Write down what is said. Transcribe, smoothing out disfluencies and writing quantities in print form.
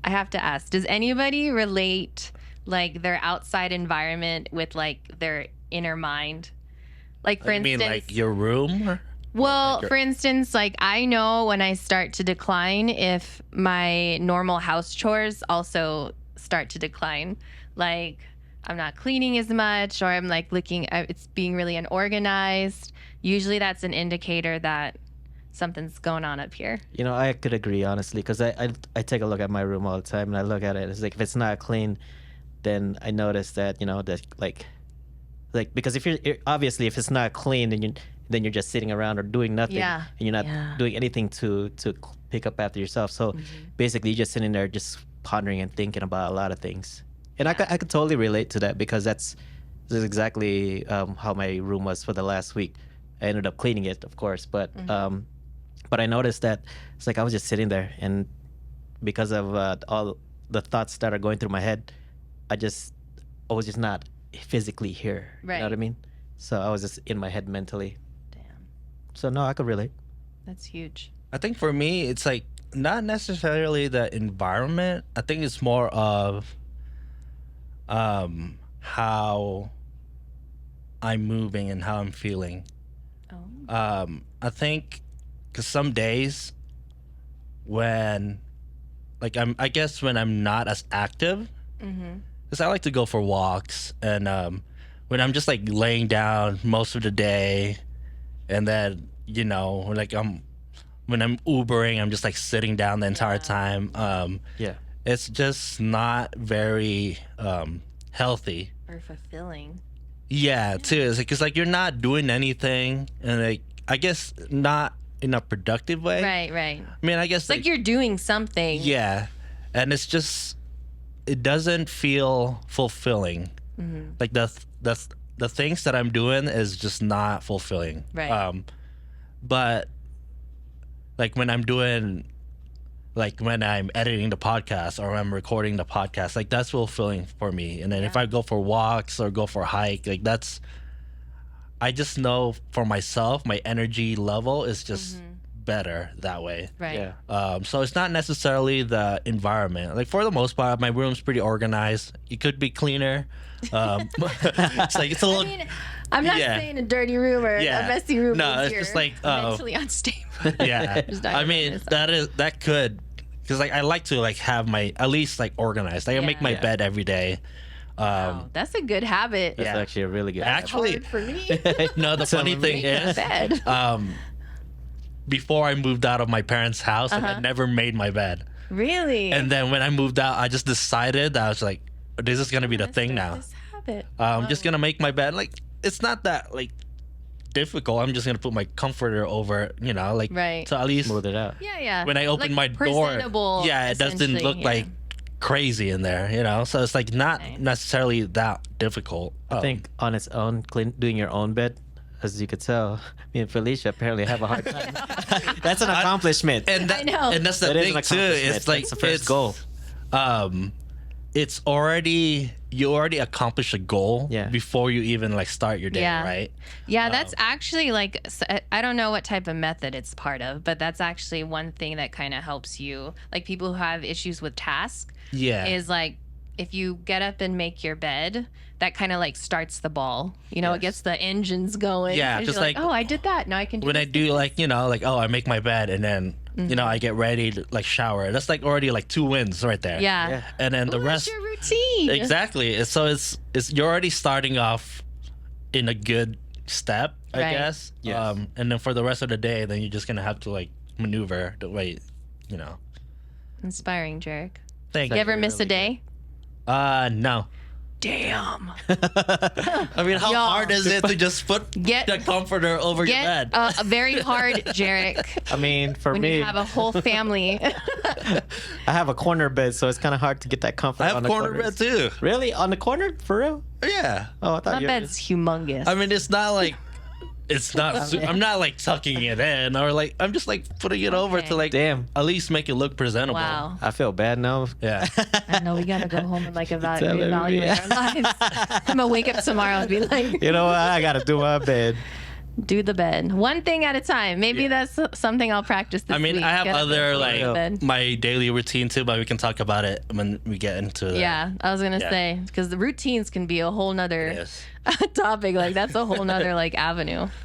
I have to ask, does anybody relate like their outside environment with like their inner mind? Like for instance, mean like your room? Well, for instance, like I know when I start to decline if my normal house chores also start to decline. Like I'm not cleaning as much, or I'm like it's being really unorganized. Usually that's an indicator that something's going on up here. You know, I could agree, honestly, because I take a look at my room all the time, and I look at it. It's like if it's not clean, then I notice that, you know, that like because if you're obviously if it's not clean, then you're just sitting around or doing nothing, Yeah. and you're not doing anything to pick up after yourself. So basically, you're just sitting there just pondering and thinking about a lot of things. And I could totally relate to that, because this is exactly how my room was for the last week. I ended up cleaning it, of course, but I noticed that it's like I was just sitting there, and because of all the thoughts that are going through my head, I was just not physically here. Right. You know what I mean? So I was just in my head mentally. Damn. So no, I could relate. That's huge. I think for me, it's like not necessarily the environment. I think it's more of how I'm moving and how I'm feeling. Oh. I think because some days when, like, I guess when I'm not as active, because I like to go for walks, and when I'm just like laying down most of the day, and then, you know, like when I'm Ubering, I'm just like sitting down the entire time. It's just not very healthy Or fulfilling. Yeah, too. It's like, cause like you're not doing anything, and like I guess not in a productive way. Right. I mean, I guess It's like you're doing something. Yeah, and it's just it doesn't feel fulfilling. Like the things that I'm doing is just not fulfilling. Right. But like when I'm doing, like when I'm editing the podcast or when I'm recording the podcast, like that's fulfilling for me. And then if I go for walks or go for a hike, like I just know for myself, my energy level is just better that way. Right. Yeah. So it's not necessarily the environment. Like for the most part, my room's pretty organized. It could be cleaner. It's like it's a little. I mean, I'm not saying a dirty room or a messy room. No, it's you're just like mentally unstable. Yeah. Just not I gonna mean, miss that could, because like I like to like have my at least like organized. Like I make my bed every day. Wow, that's a good habit. That's actually a really good. Actually, Hard for me. no. The funny thing is, Bed. before I moved out of my parents' house, like, I never made my bed. Really? And then when I moved out, I just decided that I was like, this is gonna be the thing now. This habit. I'm just gonna make my bed. Like it's not that like difficult. I'm just gonna put my comforter over, you know, like to at least smooth it out. Yeah. when I open Like my door, presentable, it doesn't essentially, look like crazy in there, you know. So it's like not necessarily that difficult. I think on its own, doing your own bed, as you could tell, me and Felicia apparently have a hard time. That's an accomplishment. And I know. and that's the That is thing an too. accomplishment. It's like That's the first goal. It's already you already accomplished a goal before you even like start your day, right? Yeah, that's actually like, I don't know what type of method it's part of, but that's actually one thing that kind of helps you. Like people who have issues with tasks, is like if you get up and make your bed, that kind of like starts the ball. You know, it gets the engines going. Yeah, just like, oh, I did that. Now I can do when this, I do like, you know, like, oh, I make my bed and then you know, I get ready to like shower. That's like already like 2 wins right there. Yeah. And then the Well, rest that's your routine. Exactly. So it's you're already starting off in a good step, I Right. guess. Yes. And then for the rest of the day, then you're just gonna have to like maneuver the way, you know. Inspiring, Jarek. Thank You you. ever miss a day? No. Damn. I mean, how Y'all. hard is it to just put Get- the comforter over your Get bed? very hard, Jarek. I mean, for When me, you have a whole family. I have a corner bed, so it's kind of hard to get that comfort. I on have the corner corners. bed too. Really, on the corner, for real? Yeah. Oh, I thought My you. bed's humongous. I mean, it's not like it's not. I'm not like tucking it in or like I'm just like putting it over to like Damn, at least make it look presentable. Wow. I feel bad now. Yeah. I know we gotta go home and like Telling me. reevaluate our lives. I'm gonna wake up tomorrow and be like, You know what? I gotta do my bed. Do the bed. One thing at a time. Maybe that's something I'll practice this I mean, week. I have Get up other and do the bed. my daily routine too, but we can talk about it when we get into that. Yeah, I was gonna Yeah. say because the routines can be a whole nother Yes. topic. Like that's a whole nother like avenue.